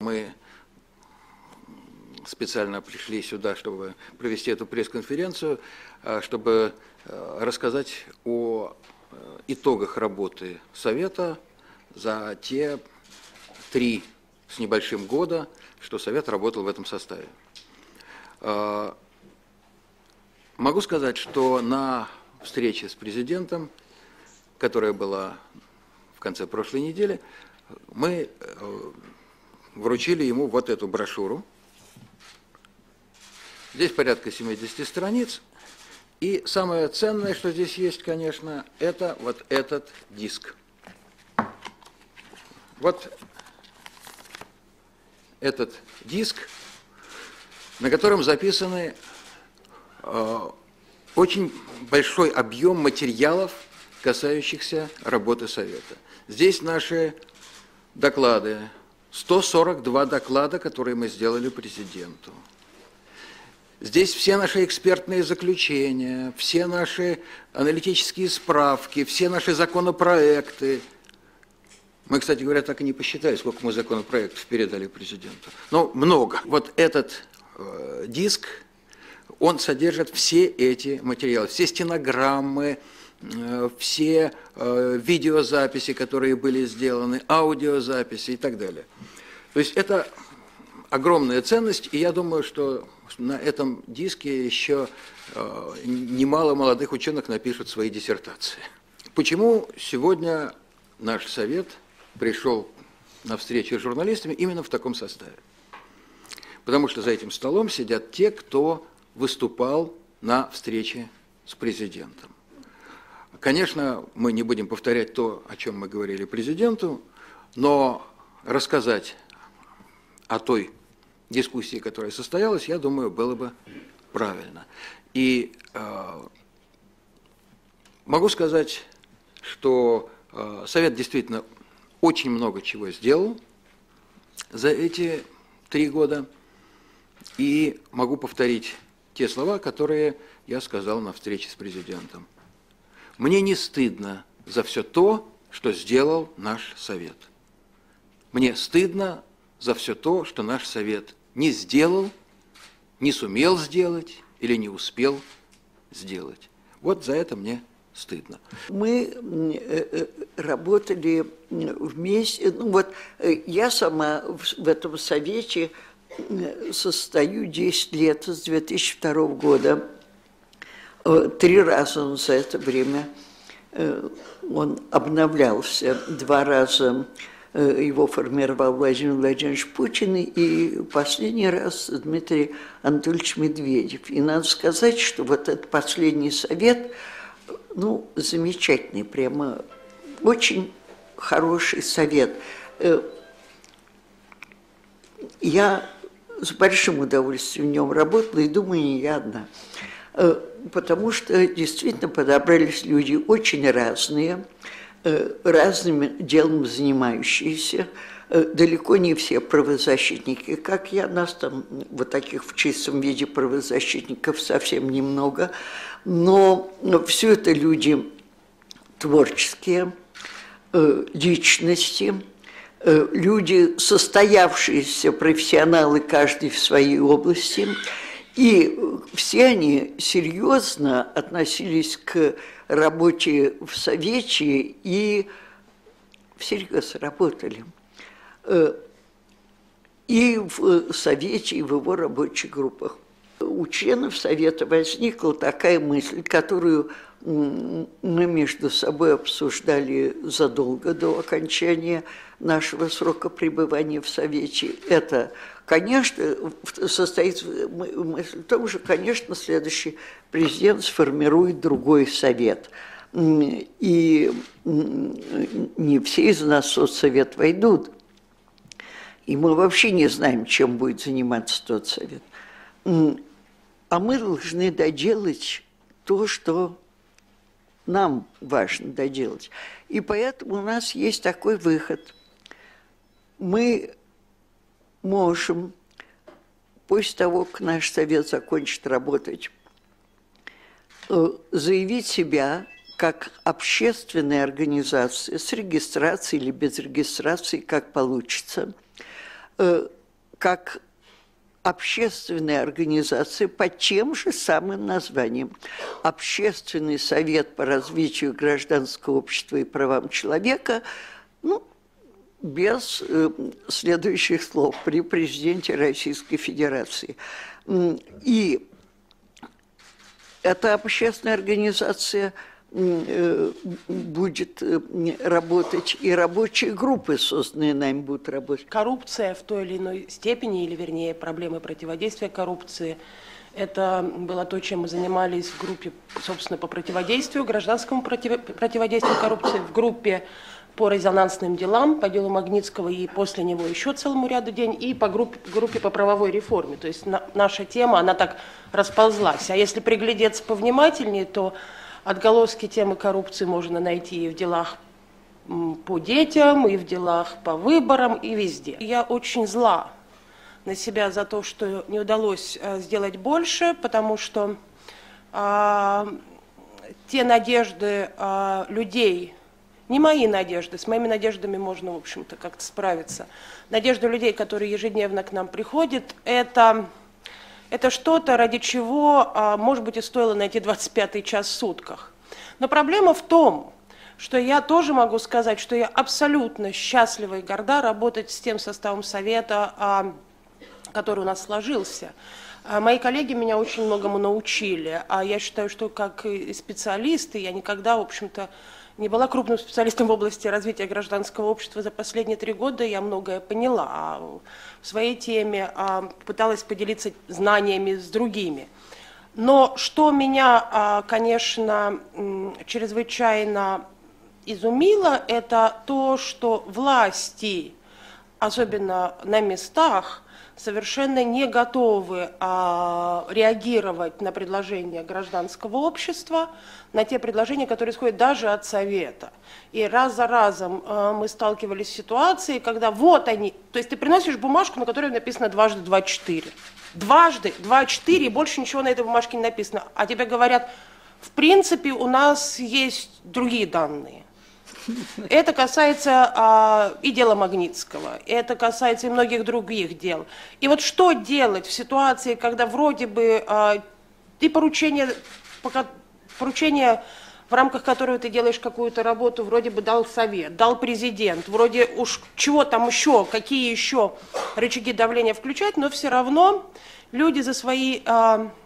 Мы специально пришли сюда, чтобы провести эту пресс-конференцию, чтобы рассказать о итогах работы Совета за те 3 с небольшим года, что Совет работал в этом составе. Могу сказать, что на встрече с президентом, которая была в конце прошлой недели, мы вручили ему вот эту брошюру. Здесь порядка 70 страниц. И самое ценное, что здесь есть, конечно, это вот этот диск. Вот этот диск, на котором записаны очень большой объем материалов, касающихся работы Совета. Здесь наши доклады, 142 доклада, которые мы сделали президенту. Здесь все наши экспертные заключения, все наши аналитические справки, все наши законопроекты. Мы, кстати говоря, так и не посчитали, сколько мы законопроектов передали президенту. Но много. Вот этот диск, он содержит все эти материалы, все стенограммы, все видеозаписи, которые были сделаны, аудиозаписи и так далее. То есть это огромная ценность, и я думаю, что на этом диске еще немало молодых ученых напишут свои диссертации. Почему сегодня наш Совет пришел на встречу с журналистами именно в таком составе? Потому что за этим столом сидят те, кто выступал на встрече с президентом. Конечно, мы не будем повторять то, о чем мы говорили президенту, но рассказать о той дискуссии, которая состоялась, я думаю, было бы правильно. И могу сказать, что Совет действительно очень много чего сделал за эти 3 года, и могу повторить те слова, которые я сказал на встрече с президентом. Мне не стыдно за все то, что сделал наш Совет. Мне стыдно за все то, что наш Совет не сделал, не сумел сделать или не успел сделать. Вот за это мне стыдно. Мы работали вместе. Ну вот я сама в этом Совете состою 10 лет, с 2002 года. 3 раза он за это время он обновлялся. 2 раза его формировал Владимир Владимирович Путин, и последний раз Дмитрий Анатольевич Медведев. И надо сказать, что вот этот последний Совет, ну, замечательный, прямо очень хороший Совет. Я с большим удовольствием в нем работала, и думаю, не я одна. Потому что действительно подобрались люди очень разные, разным делом занимающиеся. Далеко не все правозащитники, как я, нас там вот таких в чистом виде правозащитников совсем немного, но все это люди творческие, личности, люди, состоявшиеся профессионалы, каждый в своей области, и все они серьезно относились к работе в Совете и всерьез работали. И в Совете, и в его рабочих группах. У членов Совета возникла такая мысль, которую мы между собой обсуждали задолго до окончания нашего срока пребывания в Совете. Это, конечно, состоит мысль в том, что, конечно, следующий президент сформирует другой Совет. И не все из нас в соцсовет войдут. И мы вообще не знаем, чем будет заниматься тот Совет. А мы должны доделать то, что нам важно доделать. И поэтому у нас есть такой выход. Мы можем, после того, как наш Совет закончит работать, заявить себя как общественная организация с регистрацией или без регистрации, как получится, как общественная организация под тем же самым названием. Общественный совет по развитию гражданского общества и правам человека, ну, без следующих слов, при президенте Российской Федерации. И эта общественная организация будет работать, и рабочие группы, созданные нами, будут работать. Коррупция в той или иной степени, или вернее проблемы противодействия коррупции, это было то, чем мы занимались в группе, собственно, по противодействию, гражданскому противодействию коррупции, в группе по резонансным делам, по делу Магнитского и после него еще целому ряду дел, и по группе по правовой реформе. То есть наша тема, она так расползлась. А если приглядеться повнимательнее, то отголоски темы коррупции можно найти и в делах по детям, и в делах по выборам, и везде. Я очень зла на себя за то, что не удалось сделать больше, потому что те надежды людей, не мои надежды, с моими надеждами можно, в общем-то, как-то справиться. Надежды людей, которые ежедневно к нам приходят, это что-то, ради чего, может быть, и стоило найти 25-й час в сутках. Но проблема в том, что я тоже могу сказать, что я абсолютно счастлива и горда работать с тем составом совета, который у нас сложился. Мои коллеги меня очень многому научили, а я считаю, что как и специалисты я никогда, в общем-то, не была крупным специалистом в области развития гражданского общества. За последние 3 года я многое поняла в своей теме, пыталась поделиться знаниями с другими. Но что меня, конечно, чрезвычайно изумило, это то, что власти, особенно на местах, совершенно не готовы реагировать на предложения гражданского общества, на те предложения, которые исходят даже от Совета. И раз за разом мы сталкивались с ситуацией, когда вот они, то есть ты приносишь бумажку, на которой написано дважды 24. Дважды 24, и больше ничего на этой бумажке не написано. А тебе говорят, в принципе, у нас есть другие данные. Это касается и дела Магнитского, это касается и многих других дел. И вот что делать в ситуации, когда вроде бы ты поручение, в рамках которого ты делаешь какую-то работу, вроде бы дал Совет, дал президент, вроде уж чего там еще, какие еще рычаги давления включать, но все равно люди за свои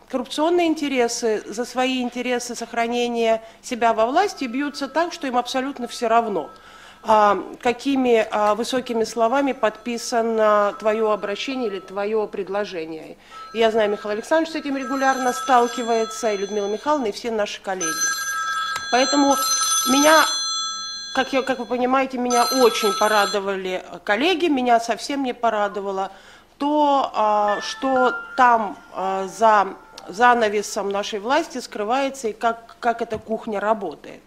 коррупционные интересы, за свои интересы сохранения себя во власти бьются так, что им абсолютно все равно, какими высокими словами подписано твое обращение или твое предложение. Я знаю, Михаил Александрович с этим регулярно сталкивается, и Людмила Михайловна, и все наши коллеги. Поэтому меня, как вы понимаете, меня очень порадовали коллеги, меня совсем не порадовало то, что там за занавесом нашей власти скрывается и как эта кухня работает.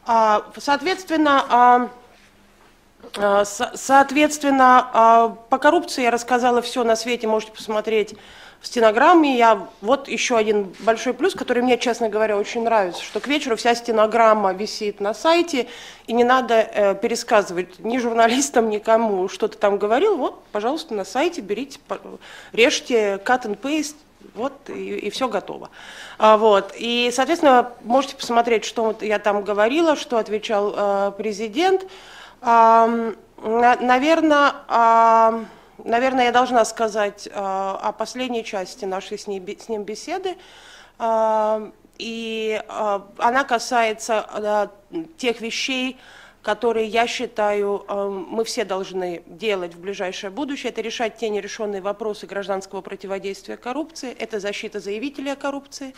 Соответственно, по коррупции я рассказала все на свете, можете посмотреть в стенограмме. Вот еще один большой плюс, который мне, честно говоря, очень нравится, что к вечеру вся стенограмма висит на сайте, и не надо пересказывать ни журналистам, никому, что ты там говорил. Вот, пожалуйста, на сайте берите, режьте, cut and paste, вот, и все готово. Вот. И, соответственно, можете посмотреть, что я там говорила, что отвечал президент. Наверное, я должна сказать о последней части нашей с ним беседы. И она касается тех вещей, которые, я считаю, мы все должны делать в ближайшее будущее. Это решать те нерешенные вопросы гражданского противодействия коррупции, это защита заявителей о коррупции,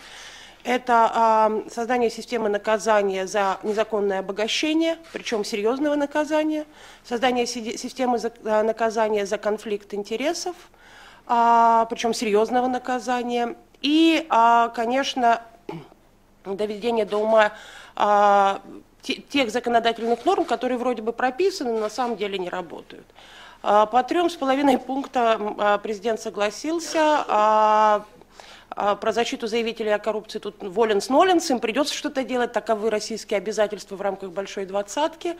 это создание системы наказания за незаконное обогащение, причем серьезного наказания, создание системы наказания за конфликт интересов, причем серьезного наказания, и, конечно, доведение до ума тех законодательных норм, которые вроде бы прописаны, но на самом деле не работают. По 3,5 пунктам президент согласился. про защиту заявителей о коррупции тут воленс-ноленс, им придется что-то делать, таковы российские обязательства в рамках Большой Двадцатки.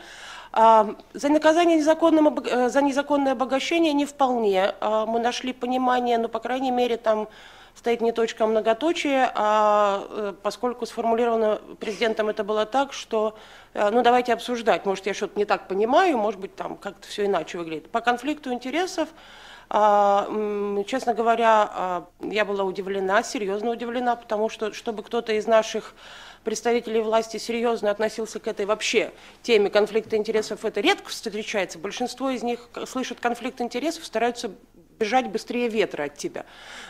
За наказание за незаконное обогащение не вполне. Мы нашли понимание, но, по крайней мере, там стоит не точка, а многоточие, поскольку сформулировано президентом это было так, что, ну, давайте обсуждать, может, я что-то не так понимаю, может быть, там как-то все иначе выглядит. По конфликту интересов, честно говоря, я была удивлена, серьезно удивлена, потому что, чтобы кто-то из наших представителей власти серьезно относился к этой вообще теме конфликта интересов, это редко встречается. Большинство из них слышат конфликт интересов, стараются бежать быстрее ветра от тебя.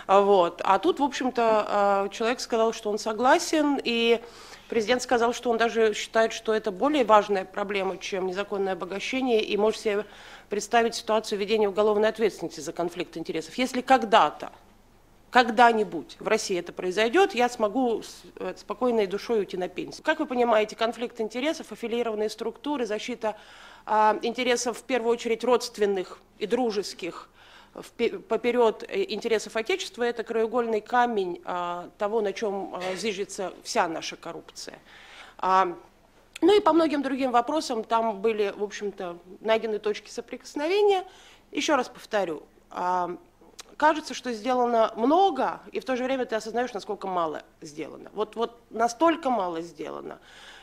Вот. А тут, в общем-то, человек сказал, что он согласен, и президент сказал, что он даже считает, что это более важная проблема, чем незаконное обогащение, и может себе представить ситуацию введения уголовной ответственности за конфликт интересов. Если когда-то, когда-нибудь в России это произойдет, я смогу с спокойной душой уйти на пенсию. Как вы понимаете, конфликт интересов, аффилированные структуры, защита интересов в первую очередь родственных и дружеских, поперед интересов Отечества, это краеугольный камень того, на чем зиждется вся наша коррупция. Ну и по многим другим вопросам там были, в общем-то, найдены точки соприкосновения. Еще раз повторю, кажется, что сделано много, и в то же время ты осознаешь, насколько мало сделано. Вот настолько мало сделано.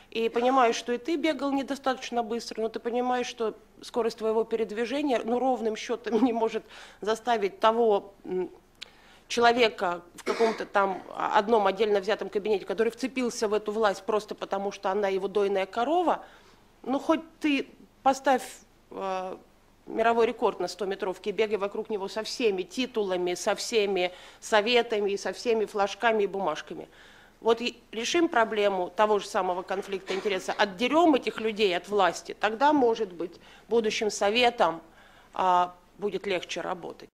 И понимаешь, что и ты бегал недостаточно быстро, но ты понимаешь, что скорость твоего передвижения, ну, ровным счетом не может заставить того человека в каком-то там одном отдельно взятом кабинете, который вцепился в эту власть просто потому, что она его дойная корова, ну, хоть ты поставь мировой рекорд на 100-метровке, бегай вокруг него со всеми титулами, со всеми советами, со всеми флажками и бумажками. Вот решим проблему того же самого конфликта интереса, отдерем этих людей от власти, тогда, может быть, будущим советам будет легче работать.